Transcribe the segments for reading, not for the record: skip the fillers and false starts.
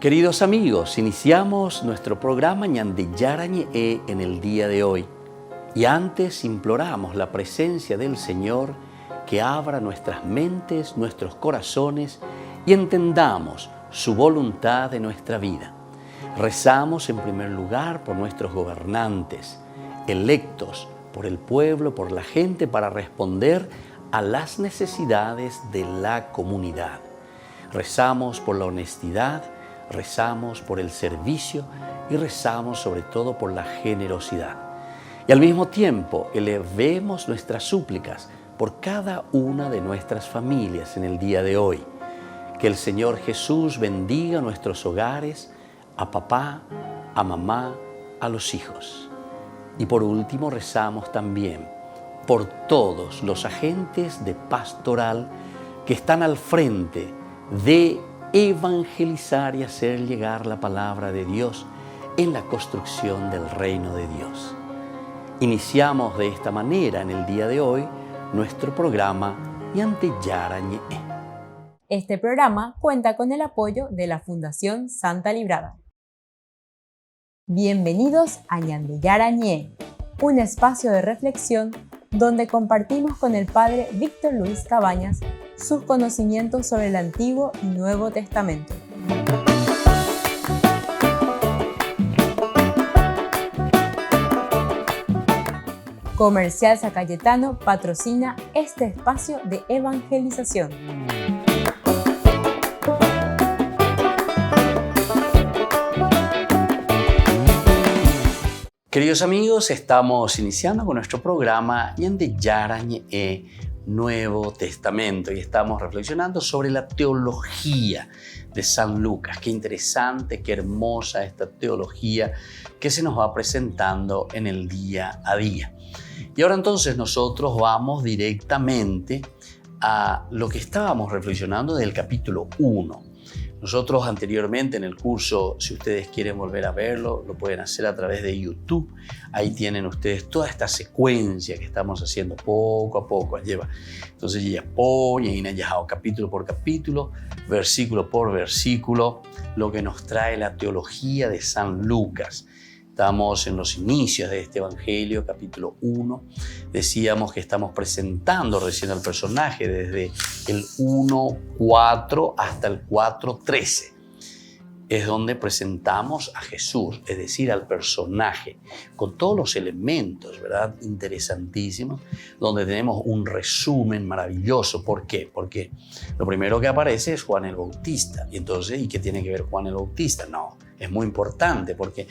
Queridos amigos, iniciamos nuestro programa Ñande Yarañe en el día de hoy. Y antes imploramos la presencia del Señor que abra nuestras mentes, nuestros corazones y entendamos su voluntad de nuestra vida. Rezamos en primer lugar por nuestros gobernantes, electos por el pueblo, por la gente, para responder a las necesidades de la comunidad. Rezamos por la honestidad, rezamos por el servicio y rezamos sobre todo por la generosidad. Y al mismo tiempo elevemos nuestras súplicas por cada una de nuestras familias en el día de hoy. Que el Señor Jesús bendiga nuestros hogares, a papá, a mamá, a los hijos. Y por último rezamos también por todos los agentes de pastoral que están al frente de evangelizar y hacer llegar la palabra de Dios en la construcción del reino de Dios. Iniciamos de esta manera en el día de hoy nuestro programa Ñande Yarañe. Este programa cuenta con el apoyo de la Fundación Santa Librada. Bienvenidos a Ñande Yarañe, un espacio de reflexión donde compartimos con el Padre Víctor Luis Cabañas sus conocimientos sobre el Antiguo y Nuevo Testamento. Comercial San Cayetano patrocina este espacio de evangelización. Queridos amigos, estamos iniciando con nuestro programa Ñande Yarañe Nuevo Testamento y estamos reflexionando sobre la teología de San Lucas. Qué interesante, qué hermosa esta teología que se nos va presentando en el día a día. Y ahora entonces nosotros vamos directamente a lo que estábamos reflexionando del capítulo 1. Nosotros anteriormente en el curso, si ustedes quieren volver a verlo, lo pueden hacer a través de YouTube. Ahí tienen ustedes toda esta secuencia que estamos haciendo poco a poco. Entonces ya pone, y ya capítulo por capítulo, versículo por versículo, lo que nos trae la teología de San Lucas. Estamos en los inicios de este evangelio, capítulo 1. Decíamos que estamos presentando recién al personaje desde el 1:4 hasta el 4:13. Es donde presentamos a Jesús, es decir, al personaje, con todos los elementos, ¿verdad? Interesantísimos, donde tenemos un resumen maravilloso. ¿Por qué? Porque lo primero que aparece es Juan el Bautista. Y entonces, ¿y qué tiene que ver Juan el Bautista? No, es muy importante porque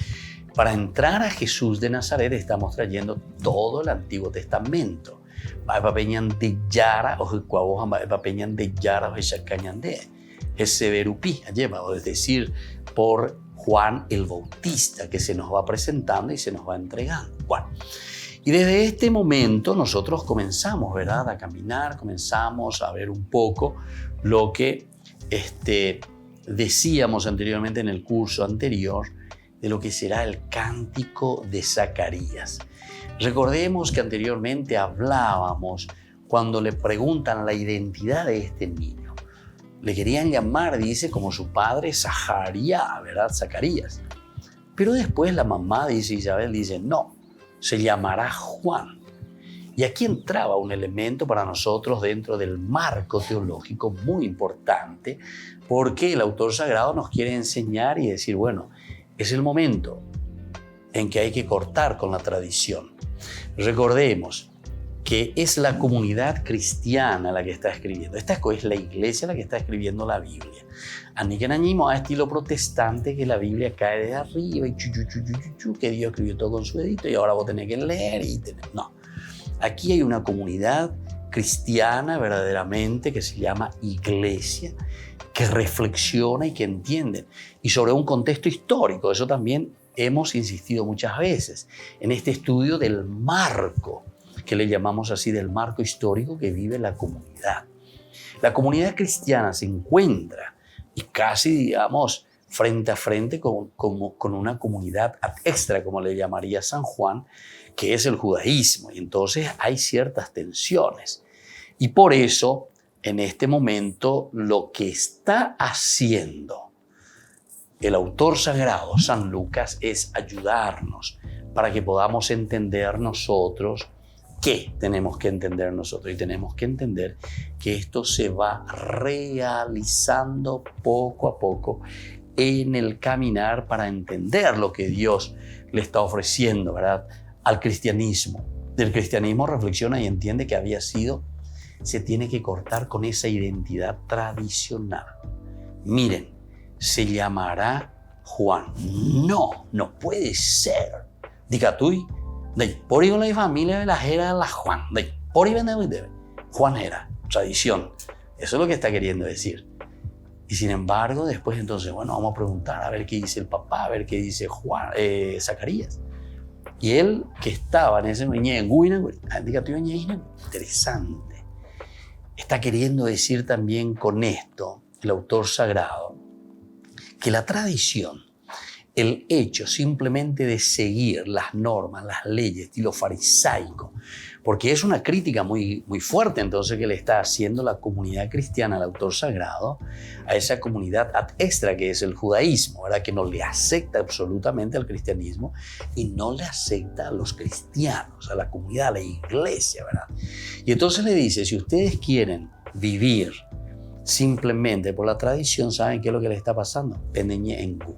para entrar a Jesús de Nazaret estamos trayendo todo el Antiguo Testamento. Es decir, por Juan el Bautista, que se nos va presentando y se nos va entregando. Bueno, y desde este momento nosotros comenzamos, ¿verdad?, a caminar, comenzamos a ver un poco lo que decíamos anteriormente en el curso anterior, de lo que será el cántico de Zacarías. Recordemos que anteriormente hablábamos cuando le preguntan la identidad de este niño. Le querían llamar, dice, como su padre, Zacarías, ¿verdad? Zacarías. Pero después la mamá, dice Isabel, dice, no, se llamará Juan. Y aquí entraba un elemento para nosotros dentro del marco teológico muy importante, porque el autor sagrado nos quiere enseñar y decir, bueno, es el momento en que hay que cortar con la tradición. Recordemos que es la comunidad cristiana la que está escribiendo. Esta es la iglesia la que está escribiendo la Biblia. Aniquenañimo a estilo protestante, que la Biblia cae de arriba y que Dios escribió todo con su dedito y ahora vos tenés que leer No. Aquí hay una comunidad cristiana verdaderamente que se llama iglesia, que reflexiona y que entiende, y sobre un contexto histórico. Eso también hemos insistido muchas veces en este estudio del marco, que le llamamos así, del marco histórico que vive la comunidad. La comunidad cristiana se encuentra y casi, digamos, frente a frente con una comunidad extra, como le llamaría San Juan, que es el judaísmo, y entonces hay ciertas tensiones. Y por eso en este momento lo que está haciendo el autor sagrado, San Lucas, es ayudarnos para que podamos entender nosotros qué tenemos que entender nosotros. Y tenemos que entender que esto se va realizando poco a poco en el caminar para entender lo que Dios le está ofreciendo, ¿verdad?, al cristianismo. Del cristianismo reflexiona y entiende que se tiene que cortar con esa identidad tradicional. Miren, se llamará Juan. No puede ser. Diga tú, por ahí la familia de la era la Juan. Por ahí Juan era tradición. Eso es lo que está queriendo decir. Y sin embargo, después entonces, bueno, vamos a preguntar a ver qué dice el papá, a ver qué dice Zacarías. Y él que estaba en ese interesante. Está queriendo decir también con esto, el autor sagrado, que la tradición, el hecho simplemente de seguir las normas, las leyes, estilo farisaico, porque es una crítica muy fuerte entonces que le está haciendo la comunidad cristiana al autor sagrado, a esa comunidad ad extra que es el judaísmo, ¿verdad?, que no le acepta absolutamente al cristianismo y no le acepta a los cristianos, a la comunidad, a la iglesia, ¿verdad? Y entonces le dice, si ustedes quieren vivir simplemente por la tradición, ¿saben qué es lo que les está pasando? Pendeñe en gu.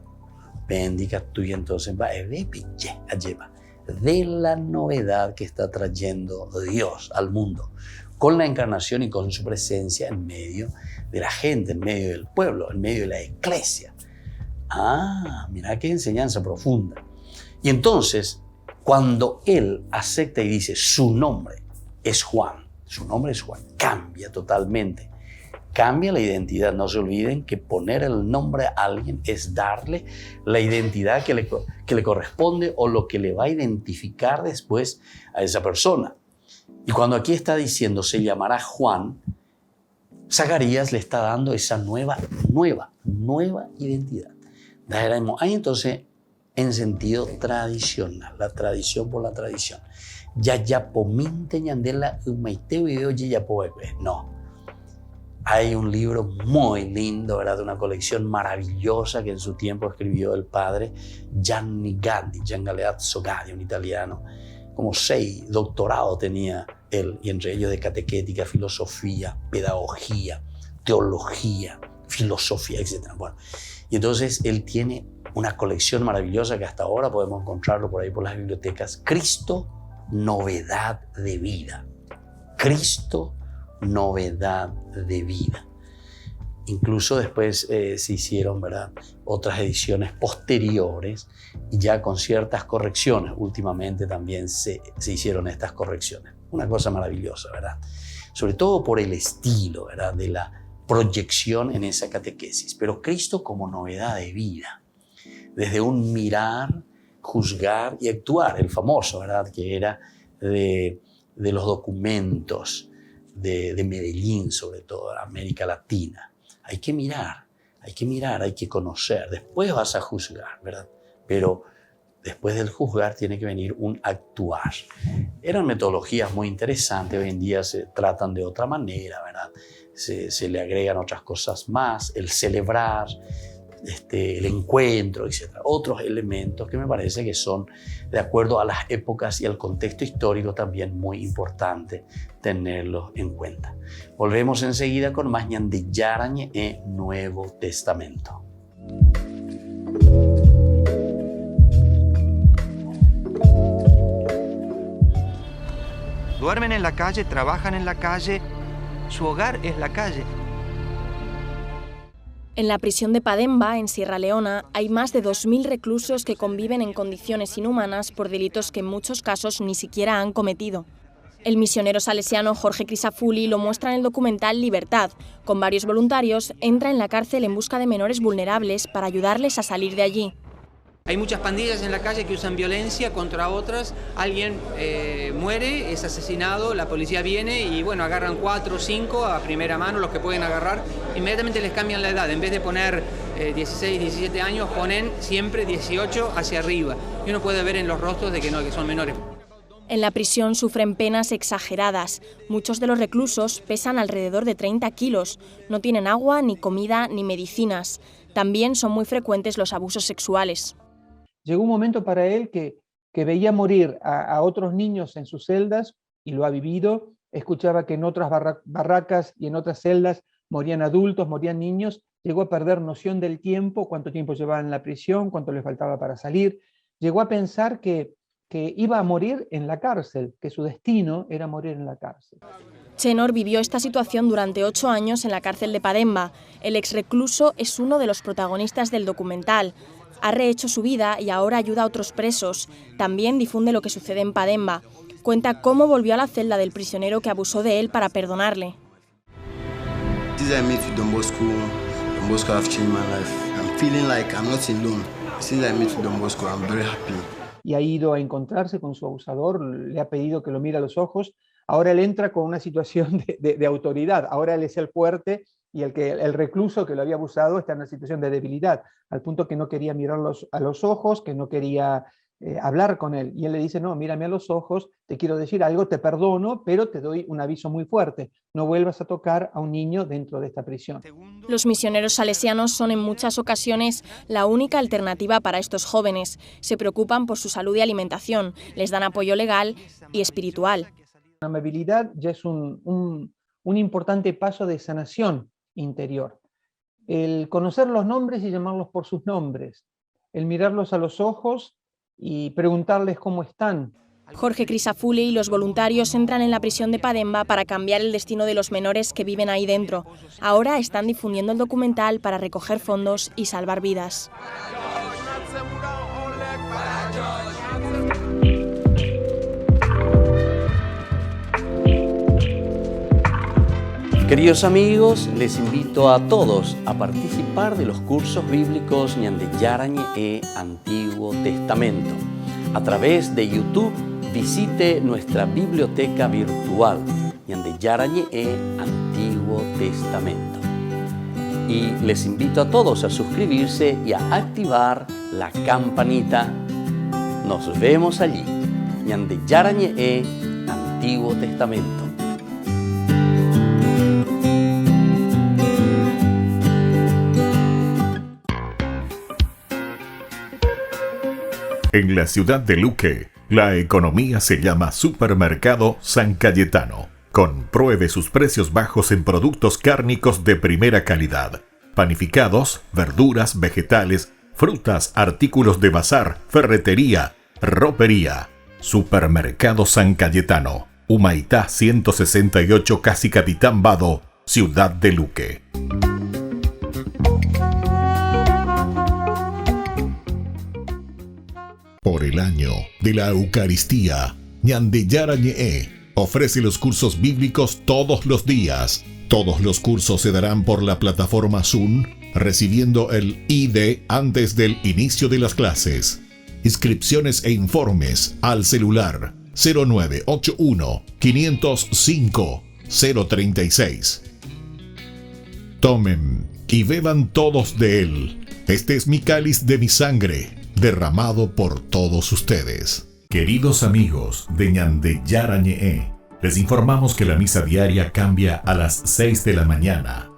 Bendiga tú y entonces va a llevar de la novedad que está trayendo Dios al mundo con la encarnación y con su presencia en medio de la gente, en medio del pueblo, en medio de la iglesia. Mira qué enseñanza profunda. Y entonces, cuando él acepta y dice su nombre es Juan, cambia totalmente. Cambia la identidad. No se olviden que poner el nombre a alguien es darle la identidad que le corresponde o lo que le va a identificar después a esa persona. Y cuando aquí está diciendo se llamará Juan, Zacarías le está dando esa nueva identidad. Ahí entonces en sentido tradicional, la tradición por la tradición. No. Hay un libro muy lindo, ¿verdad?, de una colección maravillosa que en su tiempo escribió el padre Gianni Galeazzo Gaddi, un italiano. Como 6 doctorados tenía él, y entre ellos de catequética, filosofía, pedagogía, teología, filosofía, etc. Bueno, y entonces él tiene una colección maravillosa que hasta ahora podemos encontrarlo por ahí por las bibliotecas. Cristo, novedad de vida. Cristo, novedad de vida. Incluso después se hicieron, ¿verdad?, otras ediciones posteriores y ya con ciertas correcciones. Últimamente también se hicieron estas correcciones. Una cosa maravillosa, ¿verdad? Sobre todo por el estilo, ¿verdad?, de la proyección en esa catequesis. Pero Cristo como novedad de vida. Desde un mirar, juzgar y actuar. El famoso, ¿verdad?, que era de los documentos de Medellín, sobre todo, de América Latina. Hay que mirar, hay que conocer. Después vas a juzgar, ¿verdad? Pero después del juzgar tiene que venir un actuar. Eran metodologías muy interesantes. Hoy en día se tratan de otra manera, ¿verdad? Se le agregan otras cosas más, el celebrar, el encuentro, etc. Otros elementos que me parece que son, de acuerdo a las épocas y al contexto histórico, también muy importante tenerlos en cuenta. Volvemos enseguida con más Ñande Yarañe en Nuevo Testamento. Duermen en la calle, trabajan en la calle, su hogar es la calle. En la prisión de Pademba, en Sierra Leona, hay más de 2.000 reclusos que conviven en condiciones inhumanas por delitos que en muchos casos ni siquiera han cometido. El misionero salesiano Jorge Crisafulli lo muestra en el documental Libertad. Con varios voluntarios, entra en la cárcel en busca de menores vulnerables para ayudarles a salir de allí. Hay muchas pandillas en la calle que usan violencia contra otras. Alguien muere, es asesinado, la policía viene y bueno, agarran 4 o 5 a primera mano, los que pueden agarrar. Inmediatamente les cambian la edad. En vez de poner 16, 17 años, ponen siempre 18 hacia arriba. Y uno puede ver en los rostros de que no, que son menores. En la prisión sufren penas exageradas. Muchos de los reclusos pesan alrededor de 30 kilos. No tienen agua, ni comida, ni medicinas. También son muy frecuentes los abusos sexuales. Llegó un momento para él que veía morir a otros niños en sus celdas, y lo ha vivido. Escuchaba que en otras barracas y en otras celdas morían adultos, morían niños. Llegó a perder noción del tiempo, cuánto tiempo llevaba en la prisión, cuánto le faltaba para salir. Llegó a pensar que iba a morir en la cárcel, que su destino era morir en la cárcel. Chenor vivió esta situación durante 8 años en la cárcel de Pademba. El exrecluso es uno de los protagonistas del documental. Ha rehecho su vida y ahora ayuda a otros presos. También difunde lo que sucede en Pademba. Cuenta cómo volvió a la celda del prisionero que abusó de él para perdonarle. Since I met with Don Bosco have changed my life. I'm feeling like I'm not alone. Since I met with Don Bosco, I'm very happy. Y ha ido a encontrarse con su abusador, le ha pedido que lo mire a los ojos. Ahora él entra con una situación de autoridad. Ahora él es el fuerte, y el recluso que lo había abusado está en una situación de debilidad, al punto que no quería mirarlos a los ojos, que no quería hablar con él. Y él le dice: no, mírame a los ojos, te quiero decir algo, te perdono, pero te doy un aviso muy fuerte. No vuelvas a tocar a un niño dentro de esta prisión. Los misioneros salesianos son en muchas ocasiones la única alternativa para estos jóvenes. Se preocupan por su salud y alimentación, les dan apoyo legal y espiritual. La amabilidad ya es un importante paso de sanación interior. El conocer los nombres y llamarlos por sus nombres, el mirarlos a los ojos y preguntarles cómo están. Jorge Crisafulli y los voluntarios entran en la prisión de Pademba para cambiar el destino de los menores que viven ahí dentro. Ahora están difundiendo el documental para recoger fondos y salvar vidas. Queridos amigos, les invito a todos a participar de los cursos bíblicos Ñande Yarañe e Antiguo Testamento. A través de YouTube, visite nuestra biblioteca virtual Ñande Yarañe e Antiguo Testamento. Y les invito a todos a suscribirse y a activar la campanita. Nos vemos allí. Ñande Yarañe e Antiguo Testamento. En la ciudad de Luque, la economía se llama Supermercado San Cayetano. Compruebe sus precios bajos en productos cárnicos de primera calidad. Panificados, verduras, vegetales, frutas, artículos de bazar, ferretería, ropería. Supermercado San Cayetano, Humaitá 168, Casi Capitán Vado, ciudad de Luque. Por el año de la Eucaristía, Ñande Yarañe ofrece los cursos bíblicos todos los días. Todos los cursos se darán por la plataforma Zoom, recibiendo el ID antes del inicio de las clases. Inscripciones e informes al celular 0981 505 036. Tomen y beban todos de él. Este es mi cáliz de mi sangre, derramado por todos ustedes. Queridos amigos de Ñande Yarañe, les informamos que la misa diaria cambia a las 6 de la mañana.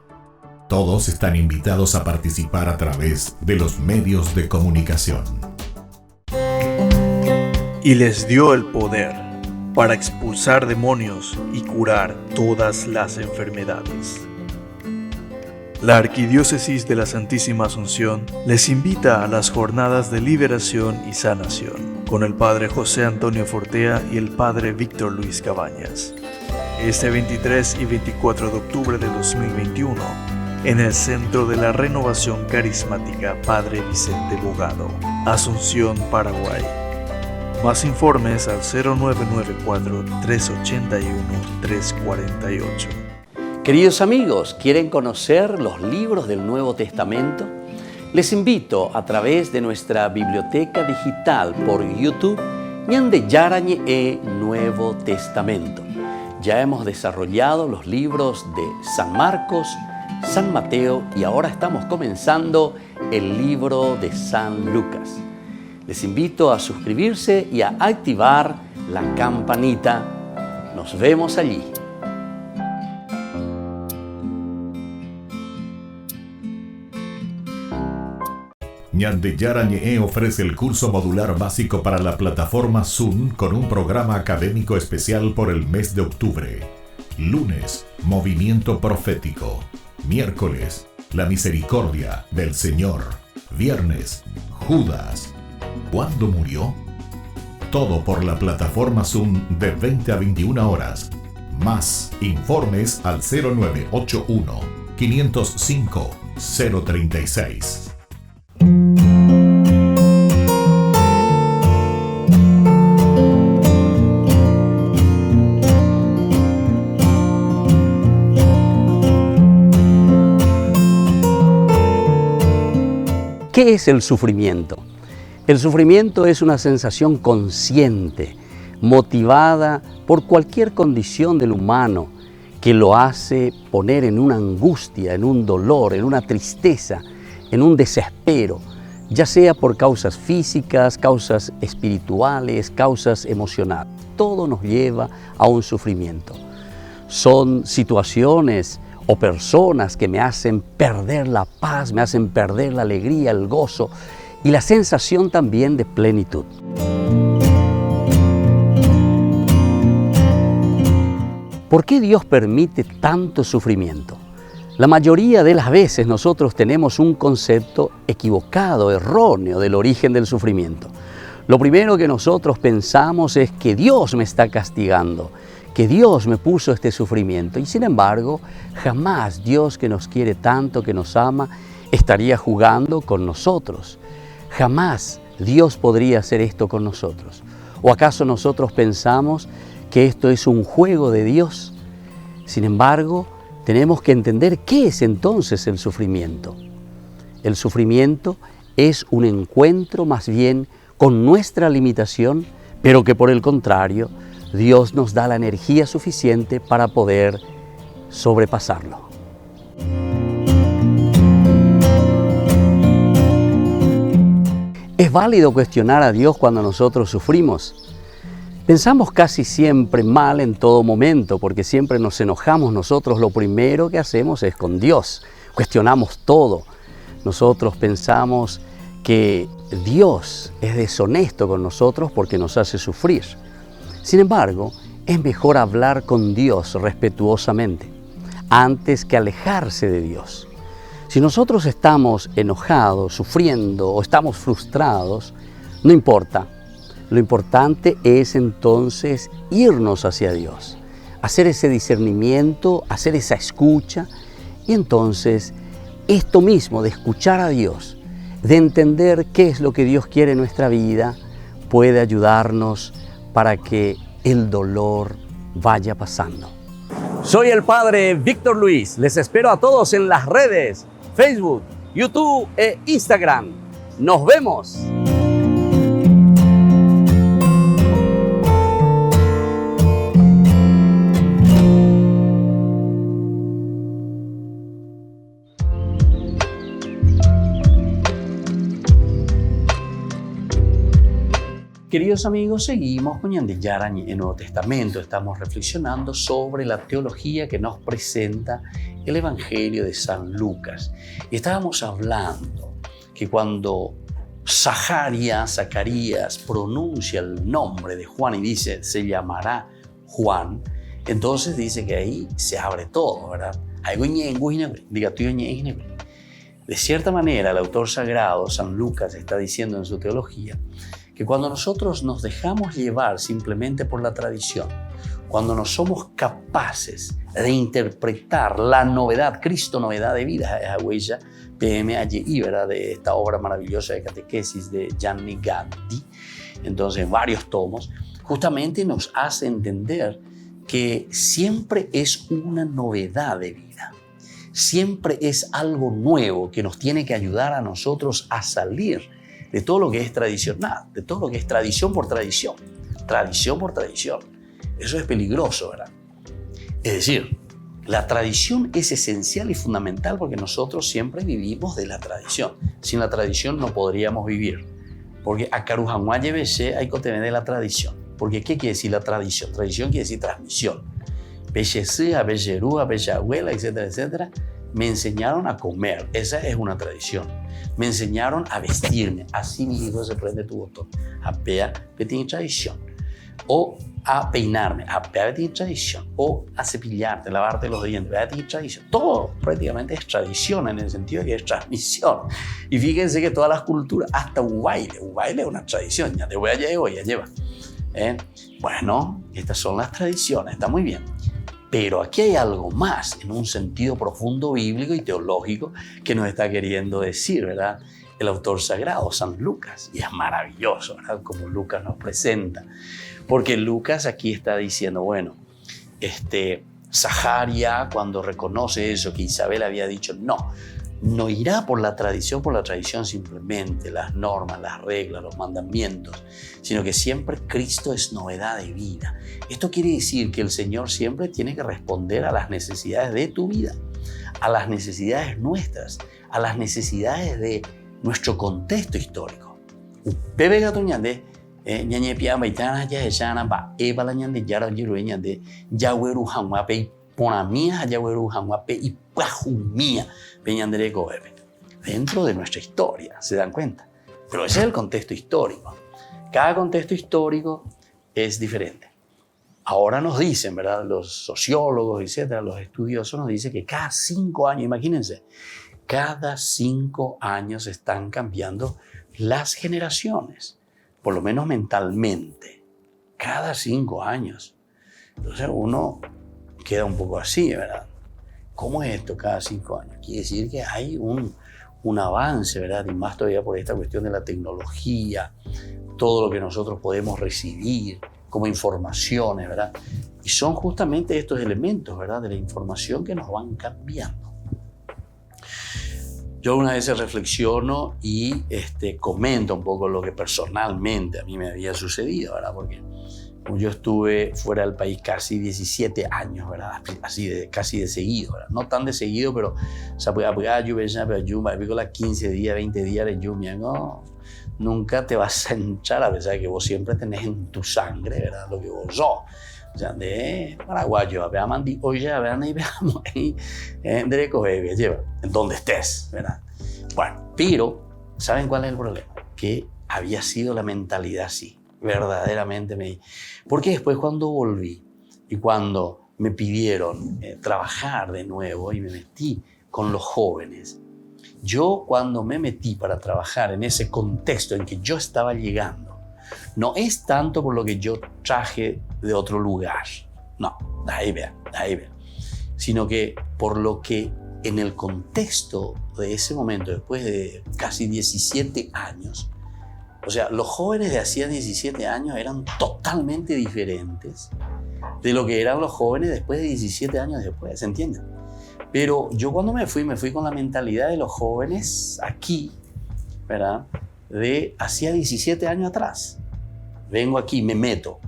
Todos están invitados a participar a través de los medios de comunicación. Y les dio el poder para expulsar demonios y curar todas las enfermedades. La Arquidiócesis de la Santísima Asunción les invita a las jornadas de liberación y sanación con el Padre José Antonio Fortea y el Padre Víctor Luis Cabañas. Este 23 y 24 de octubre de 2021, en el Centro de la Renovación Carismática Padre Vicente Bogado, Asunción, Paraguay. Más informes al 0994-381-348. Queridos amigos, ¿quieren conocer los libros del Nuevo Testamento? Les invito a través de nuestra biblioteca digital por YouTube, Ñande Yarañe e Nuevo Testamento. Ya hemos desarrollado los libros de San Marcos, San Mateo y ahora estamos comenzando el libro de San Lucas. Les invito a suscribirse y a activar la campanita. Nos vemos allí. Ñandeyara Ñe'e ofrece el curso modular básico para la plataforma Zoom con un programa académico especial por el mes de octubre. Lunes, Movimiento Profético. Miércoles, La Misericordia del Señor. Viernes, Judas. ¿Cuándo murió? Todo por la plataforma Zoom de 20 a 21 horas. Más informes al 0981 505 036. ¿Qué es el sufrimiento? El sufrimiento es una sensación consciente, motivada por cualquier condición del humano que lo hace poner en una angustia, en un dolor, en una tristeza, en un desespero, ya sea por causas físicas, causas espirituales, causas emocionales. Todo nos lleva a un sufrimiento. Son situaciones o personas que me hacen perder la paz, me hacen perder la alegría, el gozo y la sensación también de plenitud. ¿Por qué Dios permite tanto sufrimiento? La mayoría de las veces nosotros tenemos un concepto equivocado, erróneo del origen del sufrimiento. Lo primero que nosotros pensamos es que Dios me está castigando, que Dios me puso este sufrimiento. Y sin embargo, jamás Dios, que nos quiere tanto, que nos ama, estaría jugando con nosotros. Jamás Dios podría hacer esto con nosotros. ¿O acaso nosotros pensamos que esto es un juego de Dios? Sin embargo, tenemos que entender qué es entonces el sufrimiento. El sufrimiento es un encuentro más bien con nuestra limitación, pero que por el contrario, Dios nos da la energía suficiente para poder sobrepasarlo. ¿Es válido cuestionar a Dios cuando nosotros sufrimos? Pensamos casi siempre mal en todo momento, porque siempre nos enojamos nosotros. Lo primero que hacemos es con Dios. Cuestionamos todo. Nosotros pensamos que Dios es deshonesto con nosotros porque nos hace sufrir. Sin embargo, es mejor hablar con Dios respetuosamente antes que alejarse de Dios. Si nosotros estamos enojados, sufriendo o estamos frustrados, no importa. Lo importante es entonces irnos hacia Dios, hacer ese discernimiento, hacer esa escucha y entonces esto mismo de escuchar a Dios, de entender qué es lo que Dios quiere en nuestra vida, puede ayudarnos para que el dolor vaya pasando. Soy el Padre Víctor Luis. Les espero a todos en las redes, Facebook, YouTube e Instagram. ¡Nos vemos! Queridos amigos, seguimos con Ñandeyara Ñe'e en Nuevo Testamento. Estamos reflexionando sobre la teología que nos presenta el Evangelio de San Lucas. Y estábamos hablando que cuando Zacarías pronuncia el nombre de Juan y dice, se llamará Juan, entonces dice que ahí se abre todo, ¿verdad? De cierta manera, el autor sagrado, San Lucas, está diciendo en su teología que cuando nosotros nos dejamos llevar simplemente por la tradición, cuando no somos capaces de interpretar la novedad, Cristo novedad de vida, esa huella PMAGI, ¿verdad? De esta obra maravillosa de catequesis de Gianni Gaddi, entonces en varios tomos, justamente nos hace entender que siempre es una novedad de vida, siempre es algo nuevo que nos tiene que ayudar a nosotros a salir de todo lo que es tradicional, de todo lo que es tradición por tradición, tradición por tradición. Eso es peligroso, ¿verdad? Es decir, la tradición es esencial y fundamental porque nosotros siempre vivimos de la tradición. Sin la tradición no podríamos vivir. Porque a Carujamuaye Beshe hay que tener de la tradición. Porque ¿qué quiere decir la tradición? Tradición quiere decir transmisión. Bellesí, a Bellerú, a Bellahuela, etcétera, etcétera, me enseñaron a comer. Esa es una tradición. Me enseñaron a vestirme. Así mi hijo se prende tu botón. A pea, que tiene tradición. O a peinarme. A pea, que tiene tradición. O a cepillarte, lavarte los dientes. A tiene tradición. Todo prácticamente es tradición en el sentido de que es transmisión. Y fíjense que todas las culturas, hasta un baile es una tradición. Ya te voy a llevar, ya lleva. Bueno, estas son las tradiciones. Está muy bien. Pero aquí hay algo más en un sentido profundo bíblico y teológico que nos está queriendo decir, ¿verdad? El autor sagrado, San Lucas. Y es maravilloso, ¿verdad? Como Lucas nos presenta. Porque Lucas aquí está diciendo, bueno, Zacarías cuando reconoce eso que Isabel había dicho, no irá por la tradición simplemente, las normas, las reglas, los mandamientos, sino que siempre Cristo es novedad de vida. Esto quiere decir que el Señor siempre tiene que responder a las necesidades de tu vida, a las necesidades nuestras, a las necesidades de nuestro contexto histórico. Bebe gato ñande, ñañe pia baitana ya echana ba ebala ñande yara yiro ñande yaweru hanwape ponamia yaweru hanwape y pajumia peñandere bebe. Dentro de nuestra historia, ¿se dan cuenta? Pero ese es el contexto histórico. Cada contexto histórico es diferente. Ahora nos dicen, ¿verdad? Los sociólogos, etcétera, los estudiosos nos dicen que cada 5 años, imagínense, cada 5 años están cambiando las generaciones, por lo menos mentalmente, cada 5 años. Entonces uno queda un poco así, ¿verdad? ¿Cómo es esto cada 5 años? Quiere decir que hay un avance, ¿verdad? Y más todavía por esta cuestión de la tecnología, todo lo que nosotros podemos recibir como informaciones, ¿verdad? Y son justamente estos elementos, ¿verdad? De la información que nos van cambiando. Yo una vez reflexiono y comento un poco lo que personalmente a mí me había sucedido, ¿verdad? Porque yo estuve fuera del país casi 17 años, ¿verdad? Casi de seguido, ¿verdad? No tan de seguido, pero yo veía 15 días, 20 días de lluvia, ¿no? Nunca te vas a hinchar a pesar de que vos siempre tenés en tu sangre, ¿verdad? Lo que vos sos. O sea, de paraguayo, veamos, oye, vean y veamos ahí, derecho, lleva, en donde estés, ¿verdad? Bueno, pero, ¿saben cuál es el problema? Que había sido la mentalidad así, verdaderamente. Porque después cuando volví y cuando me pidieron trabajar de nuevo y me metí con los jóvenes, yo cuando me metí para trabajar en ese contexto en que yo estaba llegando, no es tanto por lo que yo traje de otro lugar, no, de ahí vean, sino que por lo que en el contexto de ese momento, después de casi 17 años, o sea, los jóvenes de hacía 17 años eran totalmente diferentes de lo que eran los jóvenes después de 17 años después, ¿se entiende? Pero yo cuando me fui con la mentalidad de los jóvenes aquí, ¿verdad? De hacía 17 años atrás. Vengo aquí, me meto,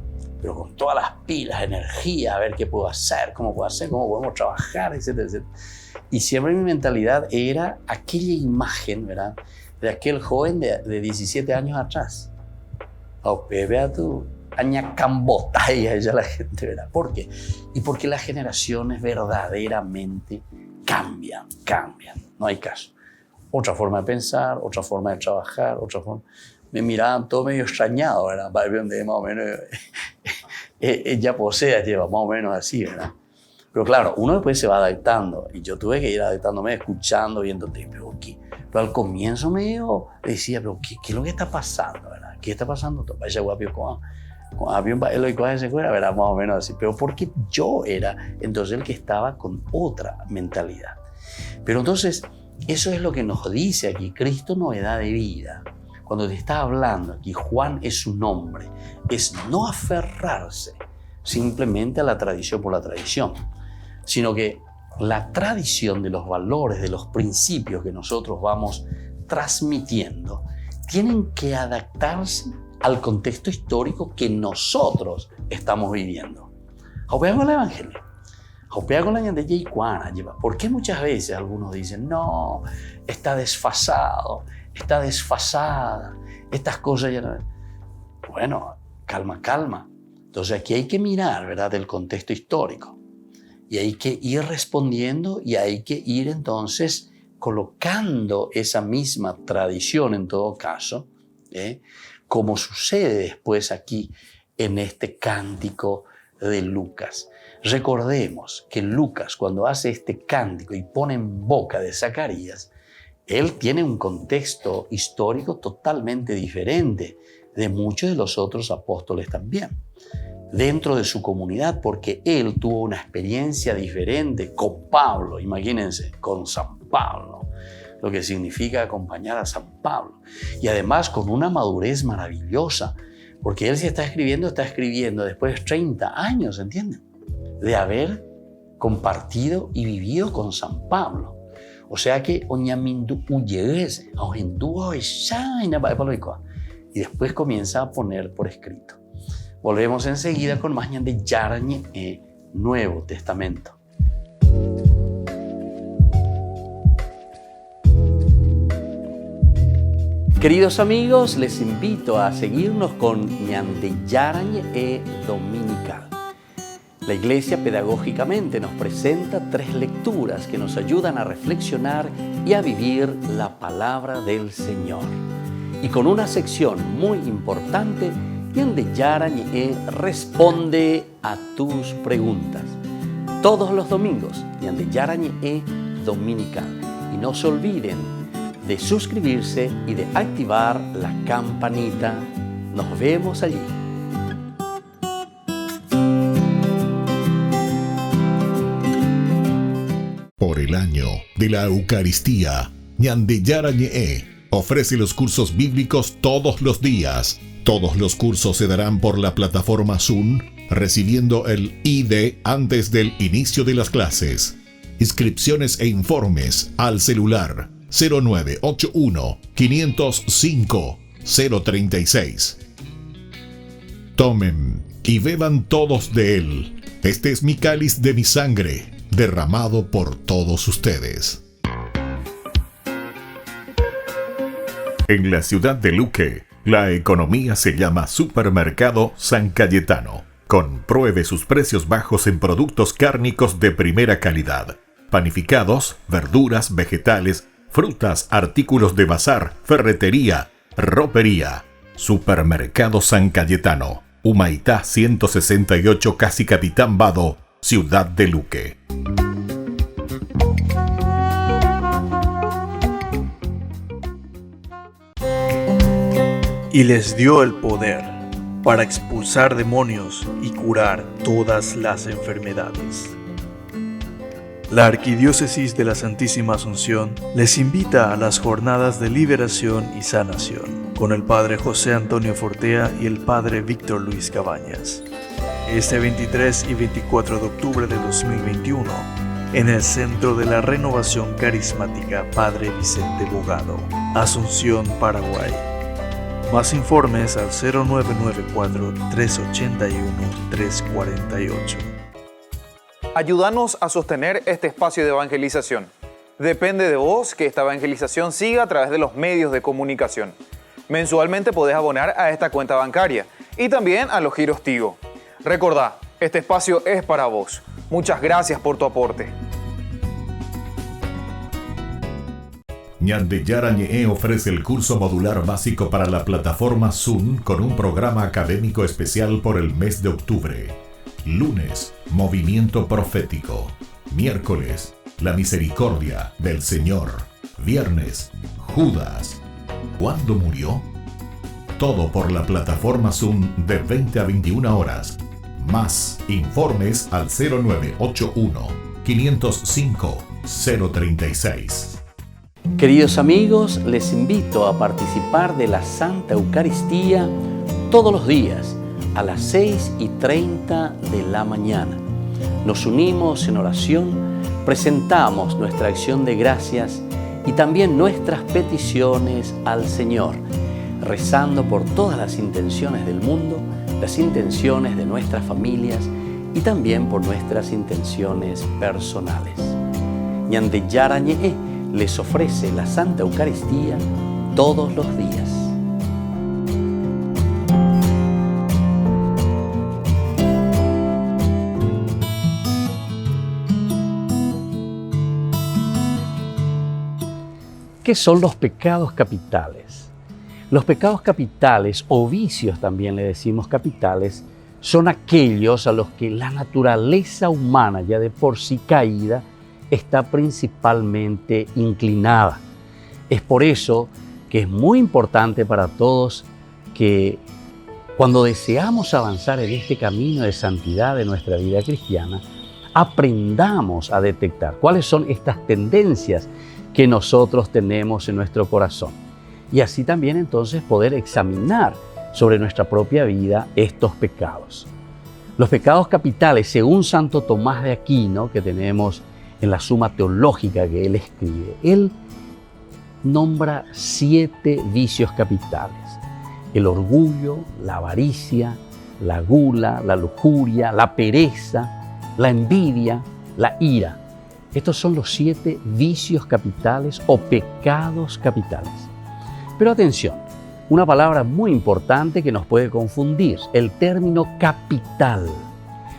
pero con todas las pilas, energía, a ver qué puedo hacer, cómo podemos trabajar, etcétera, etcétera. Y siempre mi mentalidad era aquella imagen, ¿verdad? De aquel joven de 17 años atrás. Oh, vea tú, aña cambotaya ya la gente, ¿verdad? ¿Por qué? Y porque las generaciones verdaderamente cambian. No hay caso. Otra forma de pensar, otra forma de trabajar, otra forma. Me miraban todo medio extrañado, ¿verdad? Para ver más o menos, ella posee, lleva más o menos así, ¿verdad? Pero claro, uno después se va adaptando y yo tuve que ir adaptándome, escuchando, viéndote, pero al comienzo medio decía, pero ¿qué es lo que está pasando, verdad? ¿Qué está pasando? Vaya guapio con avión, lo y cosas se fuera, ¿verdad? Más o menos así, pero porque yo era entonces el que estaba con otra mentalidad. Pero entonces, eso es lo que nos dice aquí, Cristo novedad de vida. Cuando te está hablando aquí, Juan es su nombre, es no aferrarse simplemente a la tradición por la tradición, sino que la tradición de los valores, de los principios que nosotros vamos transmitiendo, tienen que adaptarse al contexto histórico que nosotros estamos viviendo. Jopea con el Evangelio, jopea con la ñandella y cuana lleva. ¿Por qué muchas veces algunos dicen, no, está desfasado, está desfasada, estas cosas ya no? Bueno, calma. Entonces aquí hay que mirar, ¿verdad?, el contexto histórico. Y hay que ir respondiendo y hay que ir entonces colocando esa misma tradición en todo caso, como sucede después aquí en este cántico de Lucas. Recordemos que Lucas, cuando hace este cántico y pone en boca de Zacarías, él tiene un contexto histórico totalmente diferente de muchos de los otros apóstoles también, dentro de su comunidad, porque él tuvo una experiencia diferente con Pablo, imagínense, con San Pablo, lo que significa acompañar a San Pablo, y además con una madurez maravillosa, porque él si está escribiendo después de 30 años, ¿entienden? De haber compartido y vivido con San Pablo. O sea que y después comienza a poner por escrito. Volvemos enseguida con más de Yarañe Nuevo Testamento. Queridos amigos, les invito a seguirnos con Ñande Yarañe Dominical. La Iglesia pedagógicamente nos presenta 3 lecturas que nos ayudan a reflexionar y a vivir la palabra del Señor. Y con una sección muy importante, Ñande Yarañe responde a tus preguntas. Todos los domingos, Ñande Yarañe Dominical. Y no se olviden de suscribirse y de activar la campanita. Nos vemos allí. Por el año de la Eucaristía, Ñande Yarañe ofrece los cursos bíblicos todos los días. Todos los cursos se darán por la plataforma Zoom, recibiendo el ID antes del inicio de las clases. Inscripciones e informes al celular 0981 505 036. Tomen y beban todos de él. Este es mi cáliz de mi sangre, derramado por todos ustedes. En la ciudad de Luque, la economía se llama Supermercado San Cayetano. Compruebe sus precios bajos en productos cárnicos de primera calidad. Panificados, verduras, vegetales, frutas, artículos de bazar, ferretería, ropería. Supermercado San Cayetano, Humaitá 168, Casi Capitán Vado, ciudad de Luque. Y les dio el poder para expulsar demonios y curar todas las enfermedades. La Arquidiócesis de la Santísima Asunción les invita a las jornadas de liberación y sanación con el Padre José Antonio Fortea y el Padre Víctor Luis Cabañas. Este 23 y 24 de octubre de 2021, en el Centro de la Renovación Carismática Padre Vicente Bogado, Asunción, Paraguay. Más informes al 0994-381-348. Ayúdanos a sostener este espacio de evangelización. Depende de vos que esta evangelización siga a través de los medios de comunicación. Mensualmente podés abonar a esta cuenta bancaria y también a los giros Tigo. Recordá, este espacio es para vos. Muchas gracias por tu aporte. Ñande Yarañe ofrece el curso modular básico para la plataforma Zoom con un programa académico especial por el mes de octubre. Lunes, Movimiento Profético. Miércoles, La Misericordia del Señor. Viernes, Judas. ¿Cuándo murió? Todo por la plataforma Zoom de 20 a 21 horas. Más informes al 0981 505 036. Queridos amigos, les invito a participar de la Santa Eucaristía todos los días a las 6:30 de la mañana. Nos unimos en oración, presentamos nuestra acción de gracias y también nuestras peticiones al Señor, rezando por todas las intenciones del mundo, las intenciones de nuestras familias y también por nuestras intenciones personales. Ñande Yarañe les ofrece la Santa Eucaristía todos los días. ¿Qué son los pecados capitales? Los pecados capitales, o vicios también le decimos capitales, son aquellos a los que la naturaleza humana, ya de por sí caída, está principalmente inclinada. Es por eso que es muy importante para todos que cuando deseamos avanzar en este camino de santidad de nuestra vida cristiana, aprendamos a detectar cuáles son estas tendencias que nosotros tenemos en nuestro corazón. Y así también entonces poder examinar sobre nuestra propia vida estos pecados. Los pecados capitales, según Santo Tomás de Aquino, que tenemos en la Suma Teológica que él escribe, él nombra 7 vicios capitales: el orgullo, la avaricia, la gula, la lujuria, la pereza, la envidia, la ira. Estos son los 7 vicios capitales o pecados capitales. Pero atención, una palabra muy importante que nos puede confundir: el término capital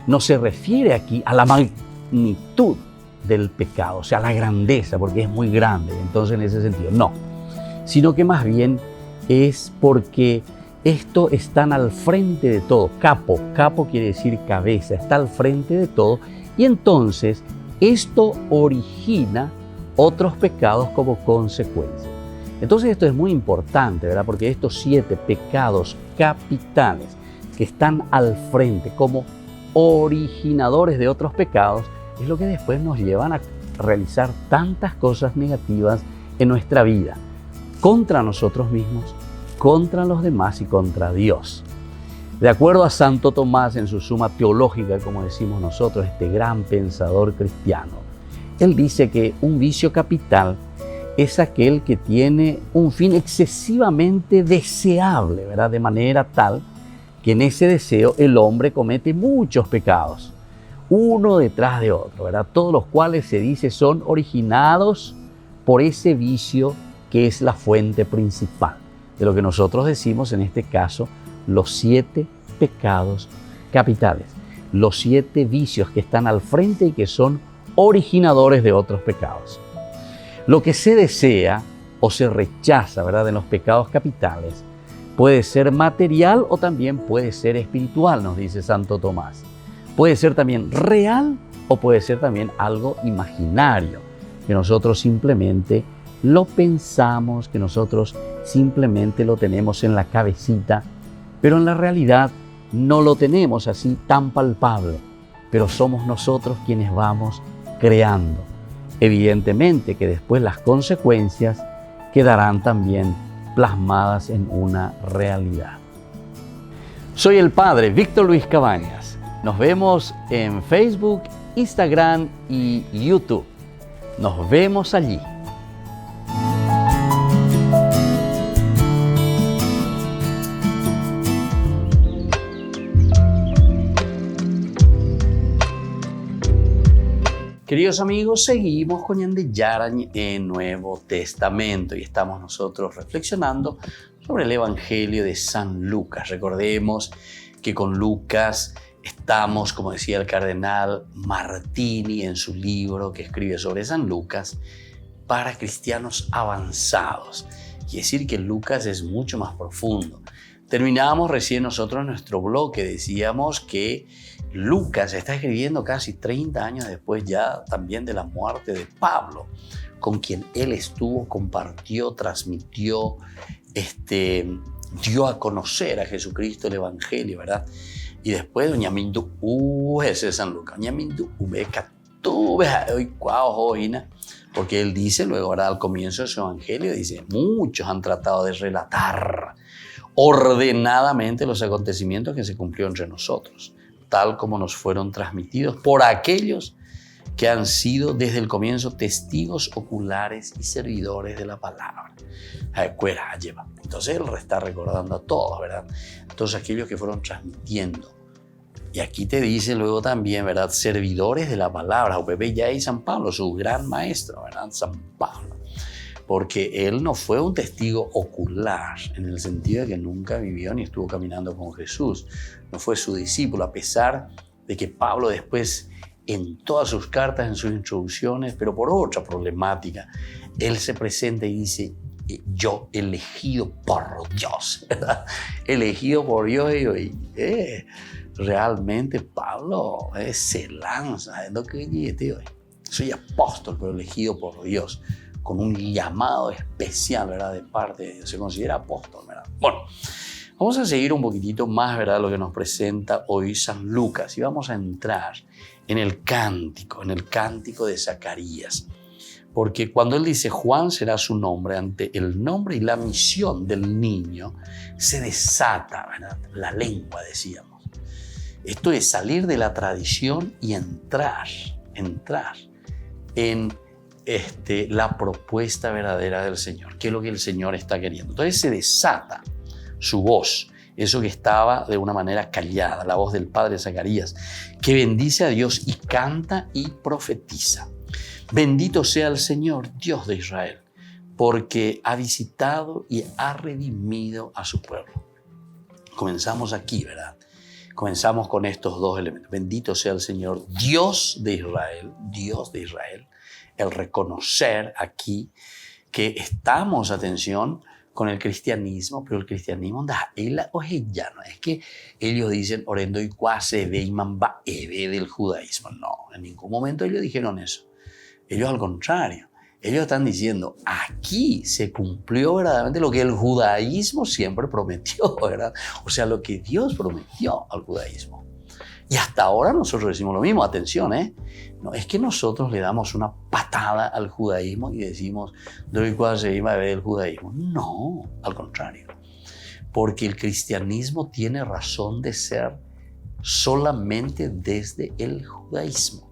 no se refiere aquí a la magnitud del pecado, o sea, la grandeza, porque es muy grande, entonces en ese sentido, no, sino que más bien es porque esto están al frente de todo. Capo quiere decir cabeza, está al frente de todo, y entonces esto origina otros pecados como consecuencia. Entonces esto es muy importante, ¿verdad? Porque estos 7 pecados capitales que están al frente como originadores de otros pecados es lo que después nos llevan a realizar tantas cosas negativas en nuestra vida, contra nosotros mismos, contra los demás y contra Dios. De acuerdo a Santo Tomás en su Suma Teológica, como decimos nosotros, este gran pensador cristiano, él dice que un vicio capital es aquel que tiene un fin excesivamente deseable, ¿verdad? De manera tal que en ese deseo el hombre comete muchos pecados, uno detrás de otro, ¿verdad? Todos los cuales se dice son originados por ese vicio que es la fuente principal de lo que nosotros decimos en este caso los 7 pecados capitales, los 7 vicios que están al frente y que son originadores de otros pecados. Lo que se desea o se rechaza, ¿verdad?, en los pecados capitales puede ser material o también puede ser espiritual, nos dice Santo Tomás. Puede ser también real o puede ser también algo imaginario, que nosotros simplemente lo pensamos, que nosotros simplemente lo tenemos en la cabecita, pero en la realidad no lo tenemos así tan palpable, pero somos nosotros quienes vamos creando. Evidentemente que después las consecuencias quedarán también plasmadas en una realidad. Soy el Padre Víctor Luis Cabañas. Nos vemos en Facebook, Instagram y YouTube. Nos vemos allí. Queridos amigos, seguimos con Yarañ en Nuevo Testamento y estamos nosotros reflexionando sobre el Evangelio de San Lucas. Recordemos que con Lucas estamos, como decía el cardenal Martini en su libro que escribe sobre San Lucas, para cristianos avanzados. Quiere decir que Lucas es mucho más profundo. Terminábamos recién nosotros nuestro bloque, decíamos que Lucas está escribiendo casi 30 años después ya también de la muerte de Pablo, con quien él estuvo, compartió, transmitió, dio a conocer a Jesucristo el Evangelio, ¿verdad? Y después doña Mindu, ese es San Lucas, doña Mindu, porque él dice luego, ¿verdad?, al comienzo de su Evangelio, dice, muchos han tratado de relatar ordenadamente los acontecimientos que se cumplió entre nosotros, tal como nos fueron transmitidos por aquellos que han sido desde el comienzo testigos oculares y servidores de la palabra. Entonces él está recordando a todos, ¿verdad? Todos aquellos que fueron transmitiendo. Y aquí te dice luego también, ¿verdad?, servidores de la palabra. Pepe ya y San Pablo, su gran maestro, ¿verdad?, San Pablo. Porque él no fue un testigo ocular, en el sentido de que nunca vivió ni estuvo caminando con Jesús. No fue su discípulo, a pesar de que Pablo después en todas sus cartas, en sus introducciones, pero por otra problemática. Él se presenta y dice, yo elegido por Dios, ¿verdad? Elegido por Dios. Y realmente Pablo se lanza. Soy apóstol, pero elegido por Dios, con un llamado especial, ¿verdad? De parte de Dios. Se considera apóstol, ¿verdad? Bueno, vamos a seguir un poquitito más, ¿verdad? Lo que nos presenta hoy San Lucas. Y vamos a entrar en el cántico de Zacarías. Porque cuando él dice Juan será su nombre, ante el nombre y la misión del niño, se desata, ¿verdad? La lengua, decíamos. Esto es salir de la tradición y entrar en la propuesta verdadera del Señor. ¿Qué es lo que el Señor está queriendo? Entonces se desata su voz, eso que estaba de una manera callada, la voz del padre Zacarías, que bendice a Dios y canta y profetiza. Bendito sea el Señor, Dios de Israel, porque ha visitado y ha redimido a su pueblo. Comenzamos aquí, ¿verdad? Comenzamos con estos dos elementos. Bendito sea el Señor, Dios de Israel, el reconocer aquí que estamos, atención, con el cristianismo, pero el cristianismo no es que ellos dicen orendo y cuase veimamba eve del judaísmo. No, en ningún momento ellos dijeron eso. Ellos al contrario, ellos están diciendo, aquí se cumplió verdaderamente lo que el judaísmo siempre prometió, ¿verdad? O sea, lo que Dios prometió al judaísmo. Y hasta ahora nosotros decimos lo mismo, atención, no es que nosotros le damos una patada al judaísmo y decimos, doy cuál se iba a ver el judaísmo. No, al contrario, porque el cristianismo tiene razón de ser solamente desde el judaísmo.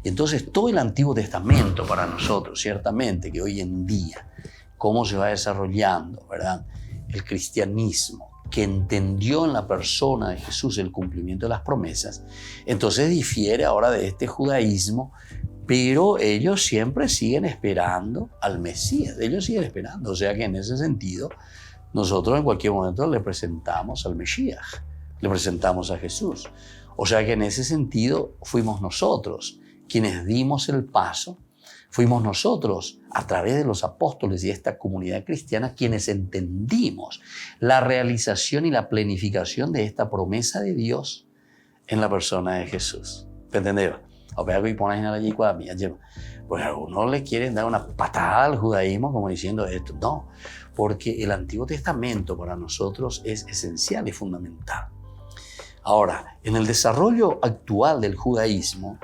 Y entonces todo el Antiguo Testamento para nosotros, ciertamente que hoy en día, cómo se va desarrollando, ¿verdad? El cristianismo, que entendió en la persona de Jesús el cumplimiento de las promesas, entonces difiere ahora de este judaísmo, pero ellos siempre siguen esperando al Mesías, ellos siguen esperando, o sea que en ese sentido nosotros en cualquier momento le presentamos al Mesías, le presentamos a Jesús, o sea que en ese sentido fuimos nosotros quienes dimos el paso, fuimos nosotros, a través de los apóstoles y esta comunidad cristiana, quienes entendimos la realización y la planificación de esta promesa de Dios en la persona de Jesús. ¿Entendés? Pues algunos le quieren dar una patada al judaísmo como diciendo esto. No, porque el Antiguo Testamento para nosotros es esencial y fundamental. Ahora, en el desarrollo actual del judaísmo,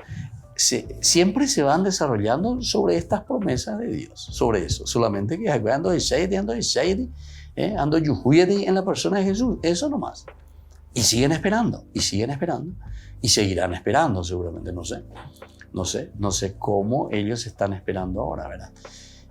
siempre se van desarrollando sobre estas promesas de Dios, sobre eso, solamente que ando en la persona de Jesús, eso nomás. Y siguen esperando, y seguirán esperando seguramente, no sé cómo ellos están esperando ahora, ¿verdad?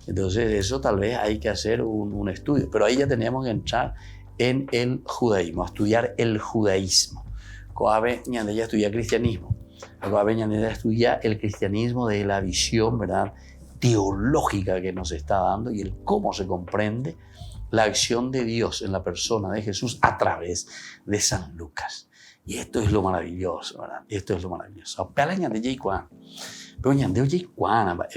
Entonces eso tal vez hay que hacer un estudio, pero ahí ya teníamos que entrar en el judaísmo, a estudiar el judaísmo. Coabe, ya estudia cristianismo. Acá Beñanera estudia el cristianismo de la visión, ¿verdad?, teológica que nos está dando y el cómo se comprende la acción de Dios en la persona de Jesús a través de San Lucas. Y esto es lo maravilloso, ¿verdad? Esto es lo maravilloso. Pero es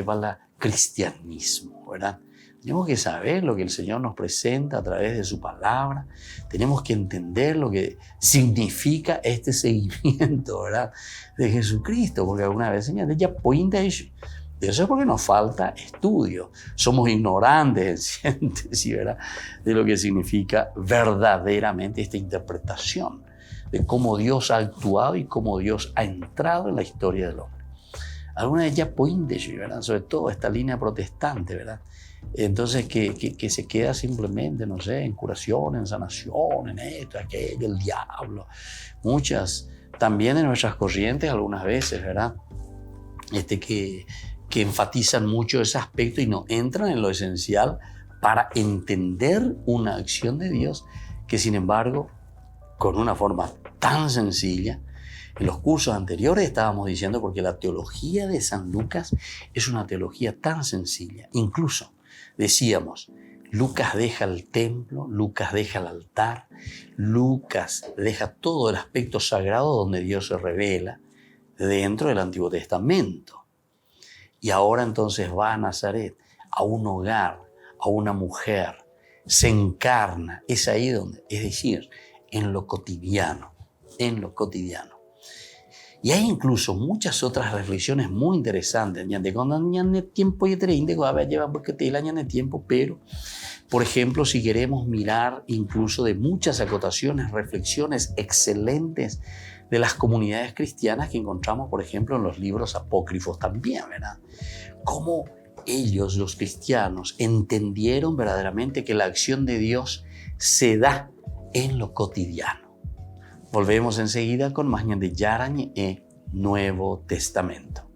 para el cristianismo, ¿verdad? Tenemos que saber lo que el Señor nos presenta a través de su palabra. Tenemos que entender lo que significa este seguimiento, ¿verdad?, de Jesucristo. Porque alguna vez, Señor, ya pointa eso. Eso es porque nos falta estudio. Somos ignorantes en síntesis, ¿verdad?, de lo que significa verdaderamente esta interpretación de cómo Dios ha actuado y cómo Dios ha entrado en la historia del hombre. Alguna vez ya pointa eso, ¿verdad?, sobre todo esta línea protestante, ¿verdad? Entonces que se queda simplemente, no sé, en curación, en sanación, en esto, aquello, el diablo. Muchas, también en nuestras corrientes algunas veces, ¿verdad?, que enfatizan mucho ese aspecto y no entran en lo esencial para entender una acción de Dios que, sin embargo, con una forma tan sencilla, en los cursos anteriores estábamos diciendo, porque la teología de San Lucas es una teología tan sencilla. Incluso decíamos, Lucas deja el templo, Lucas deja el altar, Lucas deja todo el aspecto sagrado donde Dios se revela, dentro del Antiguo Testamento. Y ahora entonces va a Nazaret, a un hogar, a una mujer, se encarna, es ahí donde, es decir, en lo cotidiano, en lo cotidiano. Y hay incluso muchas otras reflexiones muy interesantes. Pero, por ejemplo, si queremos mirar incluso de muchas acotaciones, reflexiones excelentes de las comunidades cristianas que encontramos, por ejemplo, en los libros apócrifos también, ¿verdad? Cómo ellos, los cristianos, entendieron verdaderamente que la acción de Dios se da en lo cotidiano. Volvemos enseguida con más de Yarañe e Nuevo Testamento.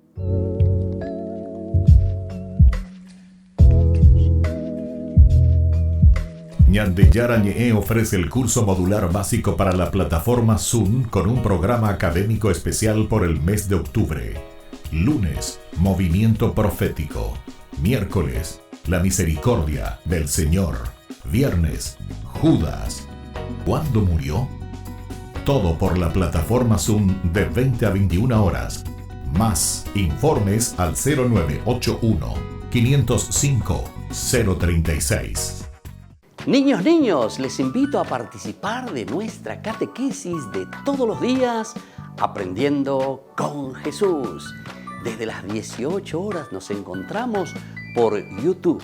Ñande Yarañe ofrece el curso modular básico para la plataforma Zoom con un programa académico especial por el mes de octubre. Lunes, Movimiento Profético. Miércoles, La Misericordia del Señor. Viernes, Judas. ¿Cuándo murió? Todo por la plataforma Zoom de 20 a 21 horas. Más informes al 0981-505-036. Niños, les invito a participar de nuestra catequesis de todos los días, Aprendiendo con Jesús. Desde las 18 horas nos encontramos por YouTube.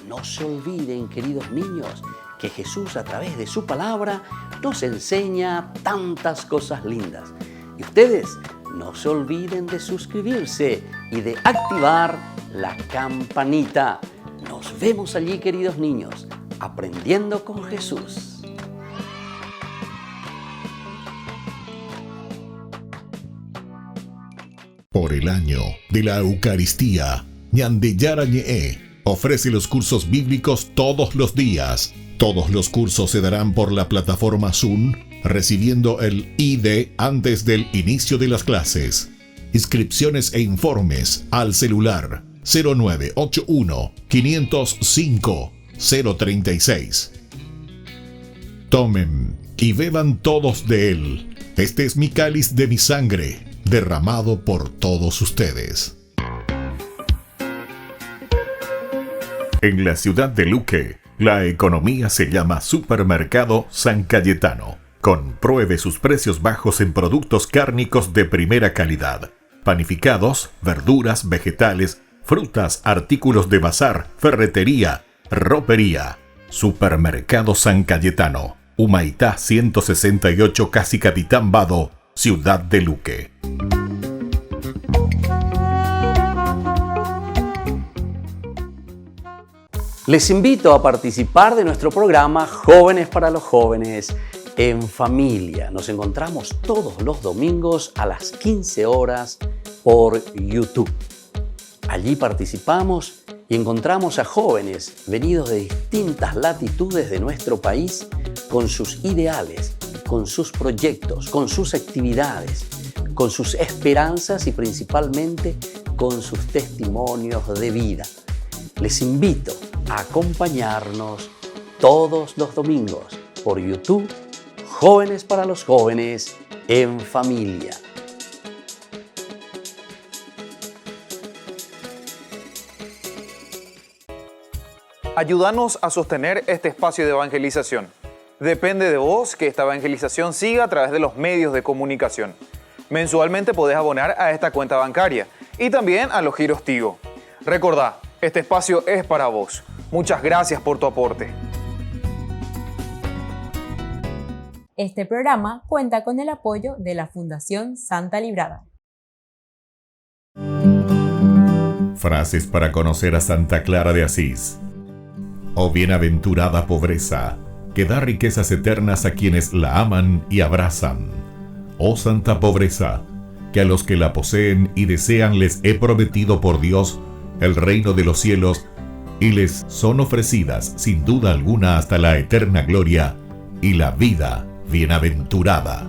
No se olviden, queridos niños, que Jesús a través de su palabra nos enseña tantas cosas lindas. Y ustedes no se olviden de suscribirse y de activar la campanita. Nos vemos allí, queridos niños, aprendiendo con Jesús. Por el año de la Eucaristía, Ñande Yarañe ofrece los cursos bíblicos todos los días. Todos los cursos se darán por la plataforma Zoom, recibiendo el ID antes del inicio de las clases. Inscripciones e informes al celular 0981-505-036. Tomen y beban todos de él. Este es mi cáliz de mi sangre, derramado por todos ustedes. En la ciudad de Luque, la economía se llama Supermercado San Cayetano. Compruebe sus precios bajos en productos cárnicos de primera calidad. Panificados, verduras, vegetales, frutas, artículos de bazar, ferretería, ropería. Supermercado San Cayetano. Humaitá 168, Casi Capitán Vado, ciudad de Luque. Les invito a participar de nuestro programa Jóvenes para los Jóvenes en Familia. Nos encontramos todos los domingos a las 15 horas por YouTube. Allí participamos y encontramos a jóvenes venidos de distintas latitudes de nuestro país con sus ideales, con sus proyectos, con sus actividades, con sus esperanzas y principalmente con sus testimonios de vida. Les invito a acompañarnos todos los domingos por YouTube, Jóvenes para los Jóvenes en Familia. Ayúdanos a sostener este espacio de evangelización. Depende de vos que esta evangelización siga a través de los medios de comunicación. Mensualmente podés abonar a esta cuenta bancaria y también a los giros Tigo. Recordá, este espacio es para vos. Muchas gracias por tu aporte. Este programa cuenta con el apoyo de la Fundación Santa Librada. Frases para conocer a Santa Clara de Asís. Oh bienaventurada pobreza, que da riquezas eternas a quienes la aman y abrazan. Oh santa pobreza, que a los que la poseen y desean les he prometido por Dios el reino de los cielos, y les son ofrecidas sin duda alguna hasta la eterna gloria y la vida bienaventurada.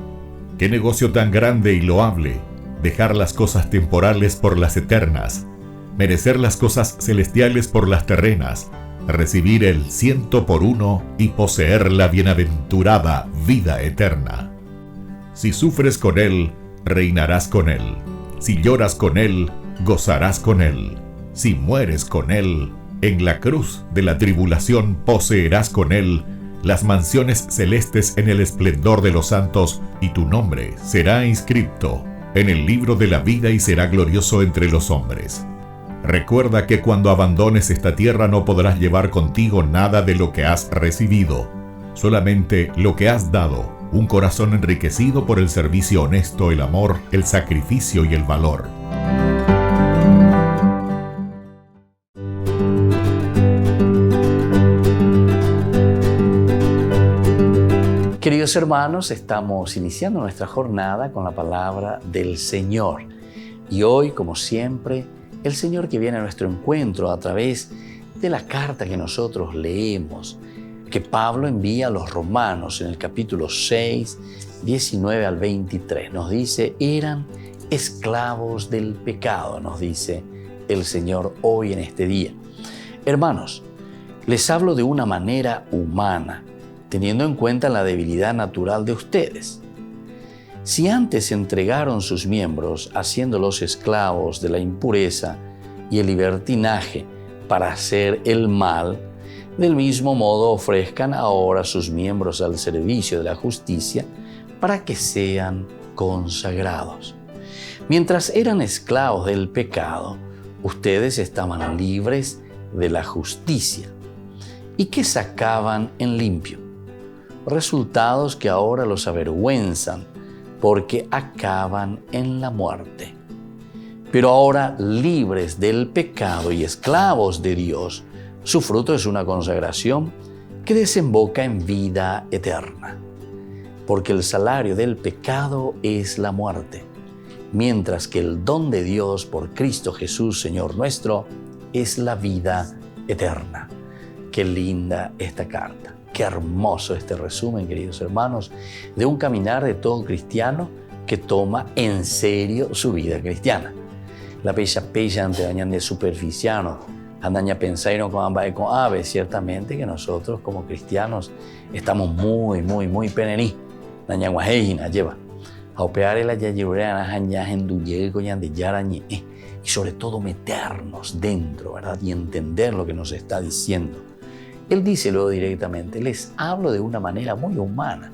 Qué negocio tan grande y loable, dejar las cosas temporales por las eternas, merecer las cosas celestiales por las terrenas, recibir el 100 por 1 y poseer la bienaventurada vida eterna. Si sufres con él, reinarás con él. Si lloras con Él, gozarás con Él. Si mueres con Él, en la cruz de la tribulación poseerás con Él las mansiones celestes en el esplendor de los santos, y tu nombre será inscrito en el libro de la vida y será glorioso entre los hombres. Recuerda que cuando abandones esta tierra no podrás llevar contigo nada de lo que has recibido, solamente lo que has dado, un corazón enriquecido por el servicio honesto, el amor, el sacrificio y el valor. Queridos hermanos, estamos iniciando nuestra jornada con la palabra del Señor. Y hoy, como siempre, el Señor que viene a nuestro encuentro a través de la carta que nosotros leemos, que Pablo envía a los romanos en el capítulo 6, 19 al 23. Nos dice, eran esclavos del pecado, nos dice el Señor hoy en este día. Hermanos, les hablo de una manera humana, teniendo en cuenta la debilidad natural de ustedes. Si antes entregaron sus miembros haciéndolos esclavos de la impureza y el libertinaje para hacer el mal, del mismo modo ofrezcan ahora sus miembros al servicio de la justicia para que sean consagrados. Mientras eran esclavos del pecado, ustedes estaban libres de la justicia. ¿Y qué sacaban en limpio? Resultados que ahora los avergüenzan porque acaban en la muerte. Pero ahora, libres del pecado y esclavos de Dios, su fruto es una consagración que desemboca en vida eterna. Porque el salario del pecado es la muerte, mientras que el don de Dios por Cristo Jesús, Señor nuestro, es la vida eterna. Qué linda esta carta. Qué hermoso este resumen, queridos hermanos, de un caminar de todo cristiano que toma en serio su vida cristiana. La pella ante dañan de superficiano, andaña pensaino con ambas con aves, ciertamente que nosotros como cristianos estamos muy penení. Daña guajeina lleva. A opear el ayayiureana en duye coñan de yarañe y sobre todo meternos dentro, ¿verdad? Y entender lo que nos está diciendo. Él dice luego directamente, les hablo de una manera muy humana.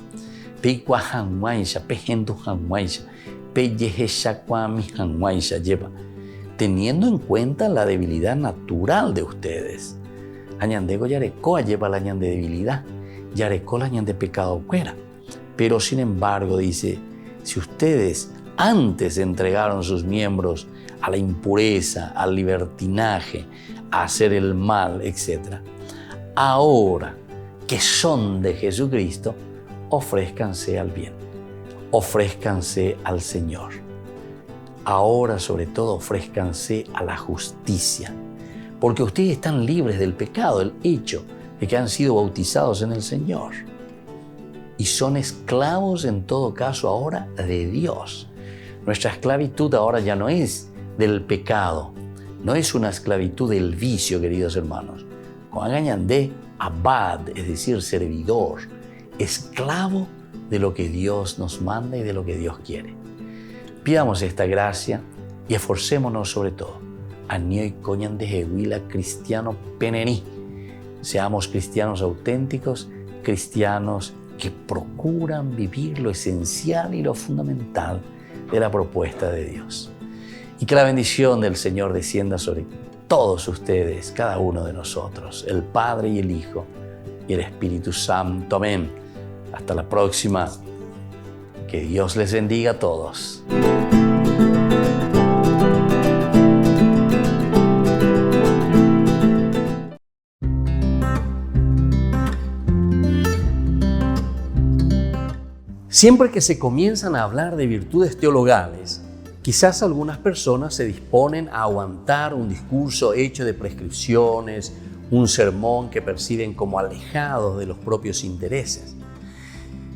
Teniendo en cuenta la debilidad natural de ustedes. Añandego yareco lleva la añan de debilidad, yareco la añan de pecado fuera. Pero sin embargo dice, si ustedes antes entregaron sus miembros a la impureza, al libertinaje, a hacer el mal, etc., ahora que son de Jesucristo, ofrézcanse al bien, ofrézcanse al Señor. Ahora, sobre todo, ofrézcanse a la justicia, porque ustedes están libres del pecado, el hecho de que han sido bautizados en el Señor. Y son esclavos, en todo caso, ahora de Dios. Nuestra esclavitud ahora ya no es del pecado, no es una esclavitud del vicio, queridos hermanos. Con de abad, es decir, servidor, esclavo de lo que Dios nos manda y de lo que Dios quiere. Pidamos esta gracia y esforcémonos sobre todo. Añoy coñan de Jehuila cristiano penení. Seamos cristianos auténticos, cristianos que procuran vivir lo esencial y lo fundamental de la propuesta de Dios. Y que la bendición del Señor descienda sobre todos ustedes, cada uno de nosotros, el Padre y el Hijo y el Espíritu Santo. Amén. Hasta la próxima. Que Dios les bendiga a todos. Siempre que se comienzan a hablar de virtudes teologales, quizás algunas personas se disponen a aguantar un discurso hecho de prescripciones, un sermón que perciben como alejados de los propios intereses.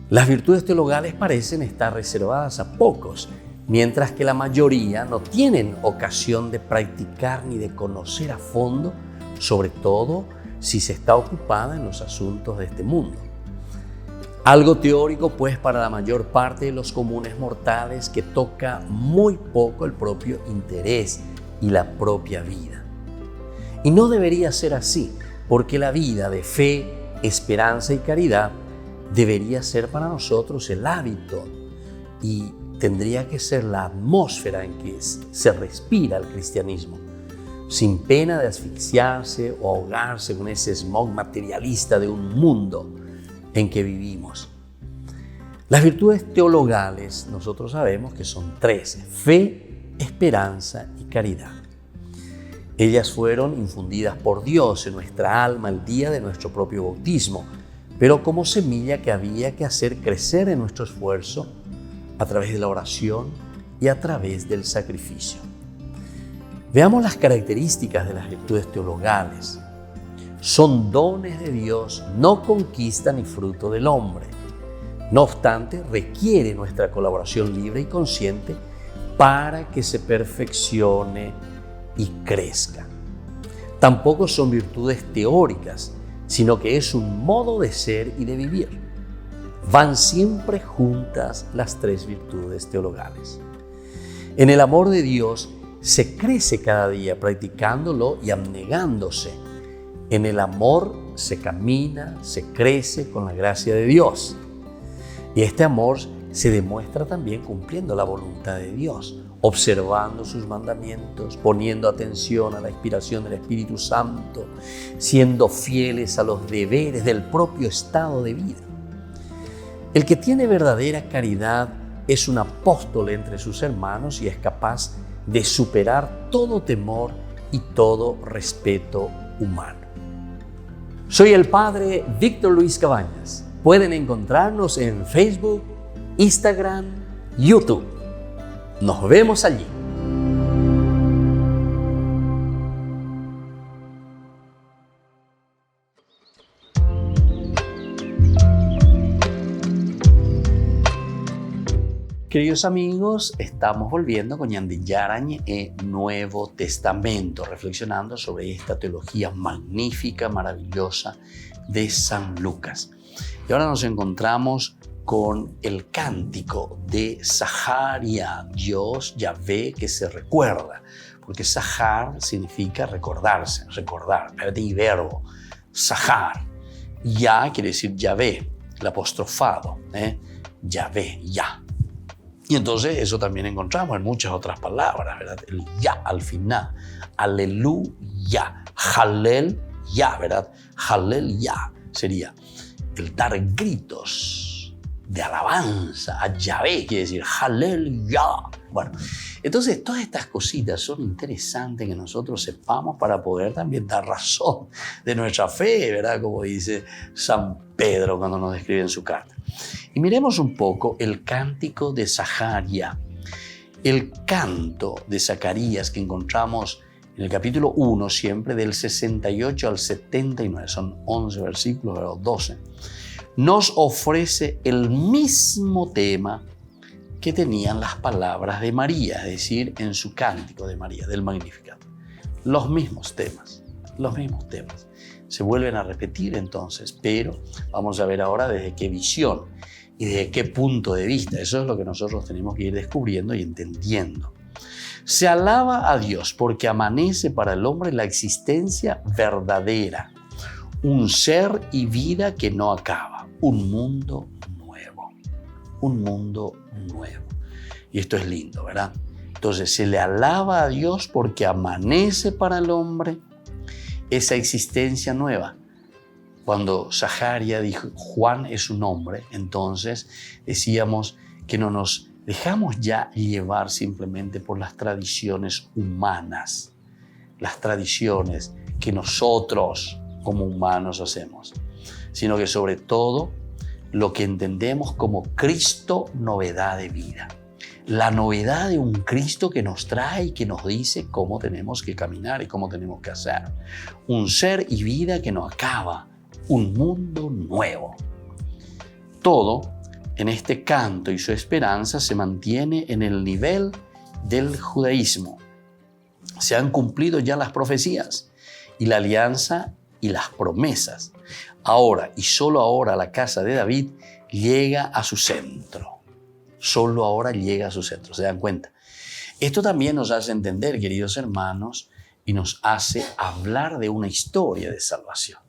Las virtudes teologales parecen estar reservadas a pocos, mientras que la mayoría no tienen ocasión de practicar ni de conocer a fondo, sobre todo si se está ocupada en los asuntos de este mundo. Algo teórico, pues, para la mayor parte de los comunes mortales, que toca muy poco el propio interés y la propia vida. Y no debería ser así, porque la vida de fe, esperanza y caridad debería ser para nosotros el hábito y tendría que ser la atmósfera en que se respira el cristianismo, sin pena de asfixiarse o ahogarse con ese smog materialista de un mundo en que vivimos. Las virtudes teologales nosotros sabemos que son 13: fe, esperanza y caridad. Ellas fueron infundidas por Dios en nuestra alma el día de nuestro propio bautismo, pero como semilla que había que hacer crecer en nuestro esfuerzo a través de la oración y a través del sacrificio. Veamos las características de las virtudes teologales. Son dones de Dios, no conquista ni fruto del hombre. No obstante, requiere nuestra colaboración libre y consciente para que se perfeccione y crezca. Tampoco son virtudes teóricas, sino que es un modo de ser y de vivir. Van siempre juntas las 3 virtudes teologales. En el amor de Dios se crece cada día practicándolo y abnegándose. En el amor se camina, se crece con la gracia de Dios. Y este amor se demuestra también cumpliendo la voluntad de Dios, observando sus mandamientos, poniendo atención a la inspiración del Espíritu Santo, siendo fieles a los deberes del propio estado de vida. El que tiene verdadera caridad es un apóstol entre sus hermanos y es capaz de superar todo temor y todo respeto humano. Soy el Padre Víctor Luis Cabañas. Pueden encontrarnos en Facebook, Instagram, YouTube. Nos vemos allí. Queridos amigos, estamos volviendo con Yandy Yarañ Nuevo Testamento, reflexionando sobre esta teología magnífica, maravillosa de San Lucas. Y ahora nos encontramos con el cántico de Zaharia, Dios, Yahvé, que se recuerda, porque Zahar significa recordarse, recordar, y verbo, Zahar. Ya quiere decir Yahvé, el apostrofado, Yahvé, ya. Y entonces eso también encontramos en muchas otras palabras, ¿verdad? El ya al final, aleluya, halel ya, ¿verdad? Halel ya sería el dar gritos de alabanza a Yahvé, quiere decir halel ya. Bueno, entonces todas estas cositas son interesantes que nosotros sepamos para poder también dar razón de nuestra fe, ¿verdad? Como dice San Pedro cuando nos describe en su carta. Y miremos un poco el cántico de Zaharia. El canto de Zacarías que encontramos en el capítulo 1, siempre del 68 al 79, son 11 versículos, pero 12, nos ofrece el mismo tema que tenían las palabras de María, es decir, en su cántico de María, del Magnificat. Los mismos temas. Se vuelven a repetir entonces, pero vamos a ver ahora desde qué visión y desde qué punto de vista. Eso es lo que nosotros tenemos que ir descubriendo y entendiendo. Se alaba a Dios porque amanece para el hombre la existencia verdadera, un ser y vida que no acaba, un mundo nuevo. Y esto es lindo, ¿verdad? Entonces se le alaba a Dios porque amanece para el hombre esa existencia nueva. Cuando Zaharia dijo Juan es su nombre, entonces decíamos que no nos dejamos ya llevar simplemente por las tradiciones humanas, las tradiciones que nosotros como humanos hacemos, sino que sobre todo lo que entendemos como Cristo novedad de vida. La novedad de un Cristo que nos trae y que nos dice cómo tenemos que caminar y cómo tenemos que hacer. Un ser y vida que no acaba, un mundo nuevo. Todo en este canto y su esperanza se mantiene en el nivel del judaísmo. Se han cumplido ya las profecías y la alianza y las promesas. Ahora y solo ahora la casa de David llega a su centro. Solo ahora llega a su centro, ¿se dan cuenta? Esto también nos hace entender, queridos hermanos, y nos hace hablar de una historia de salvación.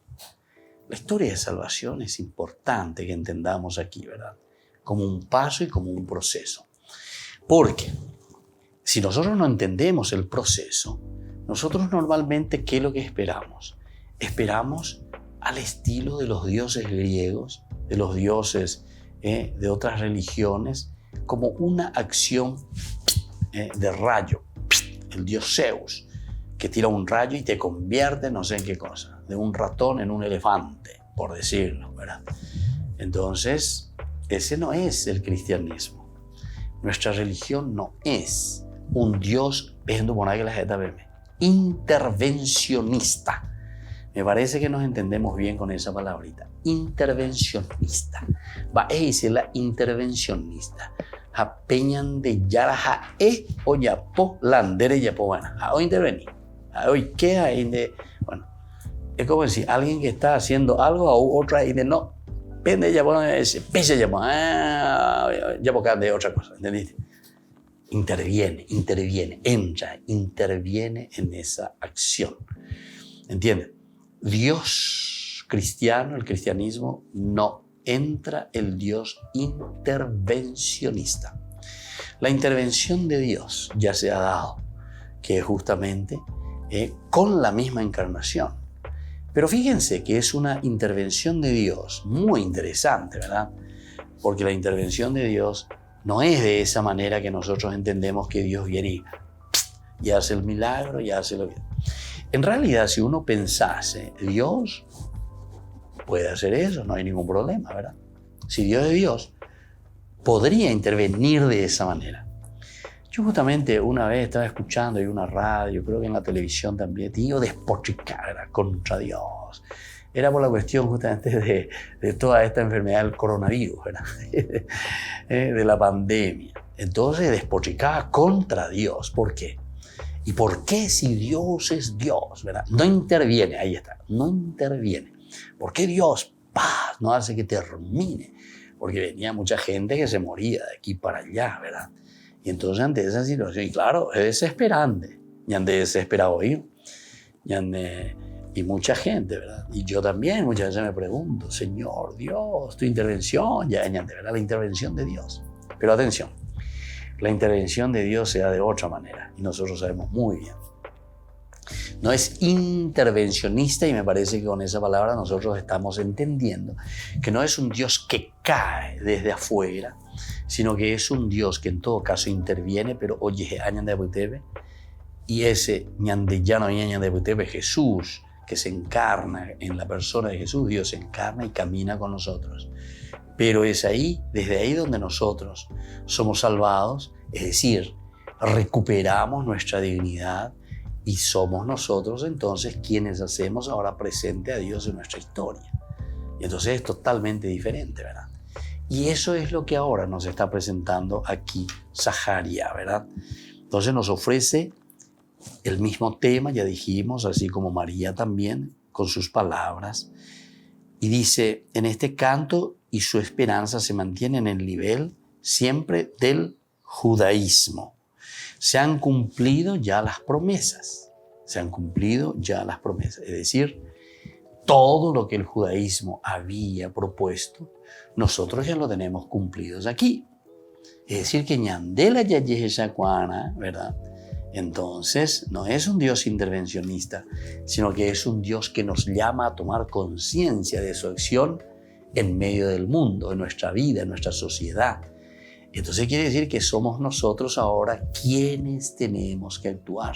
La historia de salvación es importante que entendamos aquí, ¿verdad? Como un paso y como un proceso. Porque si nosotros no entendemos el proceso, nosotros normalmente, ¿qué es lo que esperamos? Esperamos al estilo de los dioses griegos, de los dioses de otras religiones, como una acción de rayo. El dios Zeus, que tira un rayo y te convierte no sé en qué cosa, de un ratón en un elefante, por decirlo, ¿verdad? Entonces, ese no es el cristianismo. Nuestra religión no es un Dios, intervencionista. Me parece que nos entendemos bien con esa palabrita. Intervencionista. Va a decir la intervencionista. A peñan de yaraja o yapo landere yapo buena. A hoy intervenir. A hoy qué hay de. Bueno, es como decir alguien que está haciendo algo a otra y de no. Pende yapo, pese yapo. Yapo de otra cosa. ¿Entendiste? Interviene, entra, interviene en esa acción. ¿Entienden? Dios cristiano, el cristianismo, no entra el Dios intervencionista. La intervención de Dios ya se ha dado, que es justamente con la misma encarnación. Pero fíjense que es una intervención de Dios muy interesante, ¿verdad? Porque la intervención de Dios no es de esa manera que nosotros entendemos que Dios viene y hace el milagro y hace lo que... En realidad, si uno pensase, Dios puede hacer eso, no hay ningún problema, ¿verdad? Si Dios es Dios, podría intervenir de esa manera. Yo justamente una vez estaba escuchando en una radio, creo que en la televisión también, tío, despotricar contra Dios. Era por la cuestión justamente de toda esta enfermedad del coronavirus, ¿verdad? De la pandemia. Entonces despotricaba contra Dios. ¿Por qué? ¿Y por qué si Dios es Dios, ¿verdad? No interviene, ahí está, no interviene. ¿Por qué Dios no hace que termine? Porque venía mucha gente que se moría de aquí para allá, ¿verdad? Y entonces ante esa situación, y claro, es desesperante, y ante desesperado yo, y mucha gente, ¿verdad? Y yo también muchas veces me pregunto, Señor Dios, tu intervención, ¿verdad? La intervención de Dios. Pero atención, la intervención de Dios se da de otra manera, y nosotros sabemos muy bien. No es intervencionista, y me parece que con esa palabra nosotros estamos entendiendo que no es un Dios que cae desde afuera, sino que es un Dios que en todo caso interviene, pero oye, y ese Jesús, que se encarna en la persona de Jesús, Dios se encarna y camina con nosotros. Pero es ahí, desde ahí donde nosotros somos salvados, es decir, recuperamos nuestra dignidad y somos nosotros entonces quienes hacemos ahora presente a Dios en nuestra historia. Y entonces es totalmente diferente, ¿verdad? Y eso es lo que ahora nos está presentando aquí Zaharia, ¿verdad? Entonces nos ofrece el mismo tema, ya dijimos, así como María también, con sus palabras. Y dice, en este canto y su esperanza se mantiene en el nivel siempre del judaísmo. Se han cumplido ya las promesas. Se han cumplido ya las promesas. Es decir, todo lo que el judaísmo había propuesto, nosotros ya lo tenemos cumplidos aquí. Es decir, que ñandela ya yehesacuana, ¿verdad? Entonces, no es un Dios intervencionista, sino que es un Dios que nos llama a tomar conciencia de su acción en medio del mundo, en nuestra vida, en nuestra sociedad. Entonces quiere decir que somos nosotros ahora quienes tenemos que actuar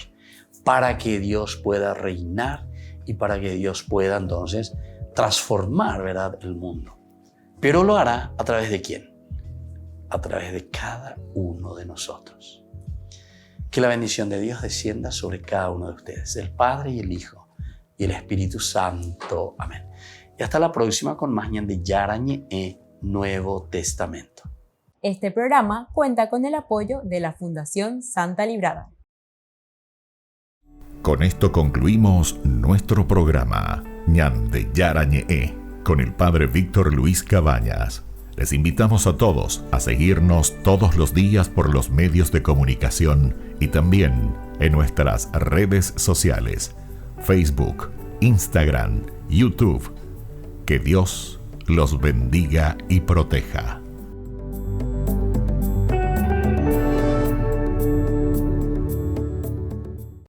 para que Dios pueda reinar y para que Dios pueda entonces transformar, ¿verdad?, el mundo. Pero lo hará a través de ¿quién? A través de cada uno de nosotros. Que la bendición de Dios descienda sobre cada uno de ustedes, el Padre y el Hijo y el Espíritu Santo. Amén. Y hasta la próxima con más de Yarañe Nuevo Testamento. Este programa cuenta con el apoyo de la Fundación Santa Librada. Con esto concluimos nuestro programa Ñande Yarañe con el Padre Víctor Luis Cabañas. Les invitamos a todos a seguirnos todos los días por los medios de comunicación y también en nuestras redes sociales, Facebook, Instagram, YouTube. Que Dios los bendiga y proteja.